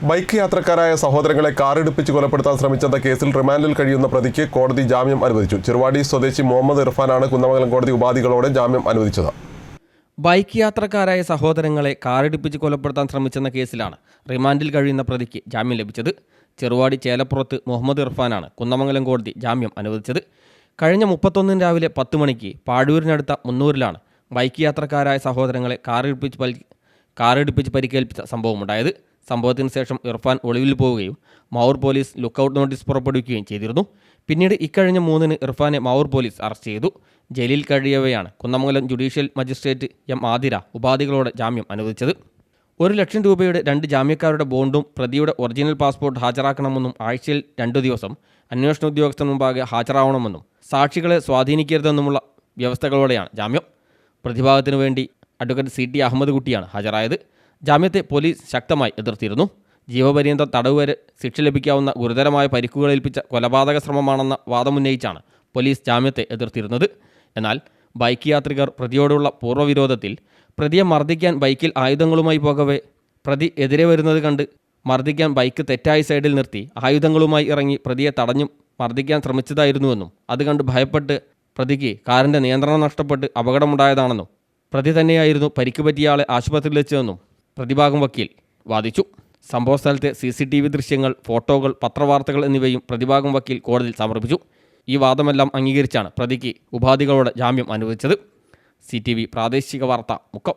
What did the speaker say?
Bike യാത്രക്കാരായ സഹോദരങ്ങളെ കാറിടിപ്പിച്ച് കൊലപ്പെടുത്താൻ ശ്രമിച്ചെന്ന കേസിൽ റിമാൻഡിൽ കഴിയുന്ന പ്രതിക്ക് കോടതി ജാമ്യം അനുവദിച്ചു. ചെറുവാടി സ്വദേശി മുഹമ്മദ് ഇർഫാനാണ് കുന്നമംഗലം കോടതി ഉപാധികളോടെ ജാമ്യം അനുവദിച്ചത്. ബൈക്ക് യാത്രക്കാരായ സഹോദരങ്ങളെ കാറിടിപ്പിച്ച് കൊലപ്പെടുത്താൻ ശ്രമിച്ചെന്ന കേസിലാണ് റിമാൻഡിൽ കഴിയുന്ന പ്രതിക്ക് ജാമ്യം ലഭിച്ചത്. ചെറുവാടി ചേലപ്പുറത്ത് മുഹമ്മദ് ഇർഫാനാണ് കുന്നമംഗലം കോടതി ജാമ്യം അനുവദിച്ചത്. കഴിഞ്ഞ 31 രാവിലെ 10 മണിക്ക് പാഴൂരിനടുത്ത മുന്നൂരിലാണ് ബൈക്ക് യാത്രക്കാരായ സഹോദരങ്ങളെ കാറിടിപ്പിച്ച് പരിക്കേൽപ്പിച്ച സംഭവമുണ്ടായത്. സംഭവത്തിന് ശേഷം ഇർഫാൻ ഒളിവിൽ പോവുകയും മാവൂർ പോലീസ് ലുക്കൌട്ട് നോട്ടീസ് പുറപ്പെടുവിക്കുകയും ചെയ്തിരുന്നു. പിന്നീട് ഇക്കഴിഞ്ഞ 3-ന് ഇർഫാനെ മാവൂർ പോലീസ് അറസ്റ്റ് ചെയ്തു. ജയിലിൽ കഴിയവെയാണ് Kunnamangalam judicial magistrate M Athira ഉപാധികളോടെ ജാമ്യം അനുവദിച്ചത്. 1 ലക്ഷം രൂപയുടെ 2 ജാമ്യക്കാരുടെ ബോണ്ടും പ്രതിയുടെ ഒറിജിനൽ പാസ്പോർട്ട് ഹാജരാക്കണമെന്നും ആഴ്ചയിൽ 2 ദിവസം അന്വേഷണ ഉദ്യോഗസ്ഥന് മുമ്പാകെ ഹാജരാവണമെന്നും സാക്ഷികളെ സ്വാധീനിക്കരുതെന്നുമുള്ള വ്യവസ്ഥകളോടെയാണ് ജാമ്യം. പ്രതിഭാഗത്തിനു വേണ്ടി അഡ്വക്കേറ്റ് CT അഹമ്മദ് കുട്ടിയാണ് ഹാജരായത്. ജാമ്യത്തെ പോലീസ് ശക്തമായി എതിർത്തിരുന്നു. ജീവപര്യന്ത തടവ് വരെ ശിക്ഷ ലഭിക്കാവുന്ന ഗുരുതരമായ പരിക്കുകളേൽപ്പിച്ച കൊലപാതക ശ്രമമാണെന്ന വാദമുന്നയിച്ചാണ് പോലീസ് ജാമ്യത്തെ എതിർത്തിരുന്നത്. എന്നാൽ ബൈക്ക് യാത്രികർ പ്രതിയോടുള്ള പൂർവ്വവിരോധത്തിൽ പ്രതിയെ മർദ്ദിക്കാൻ ബൈക്കിൽ ആയുധങ്ങളുമായി പോകവേ പ്രതി എതിരെ വരുന്നത് കണ്ട് മർദ്ദിക്കാൻ ബൈക്ക് തെറ്റായ സൈഡിൽ നിർത്തി ആയുധങ്ങളുമായി ഇറങ്ങി പ്രതിയെ തടഞ്ഞും മർദ്ദിക്കാൻ ശ്രമിച്ചതായിരുന്നുവെന്നും അത് കണ്ട് ഭയപ്പെട്ട് പ്രതിക്ക് കാറിൻ്റെ നിയന്ത്രണം നഷ്ടപ്പെട്ട് അപകടമുണ്ടായതാണെന്നും പ്രതി തന്നെയായിരുന്നു പരിക്ക് പറ്റിയ ആളെ ആശുപത്രിയിൽ വെച്ചതെന്നും പ്രതിഭാഗം വക്കീൽ വാദിച്ചു. സംഭവസ്ഥലത്തെ CCTV ദൃശ്യങ്ങൾ, ഫോട്ടോകൾ, പത്രവാർത്തകൾ എന്നിവയും പ്രതിഭാഗം വക്കീൽ കോടതിയിൽ സമർപ്പിച്ചു. ഈ വാദമെല്ലാം അംഗീകരിച്ചാണ് പ്രതിക്ക് ഉപാധികളോടെ ജാമ്യം അനുവദിച്ചത്. CTV പ്രാദേശിക വാർത്ത മുക്കം.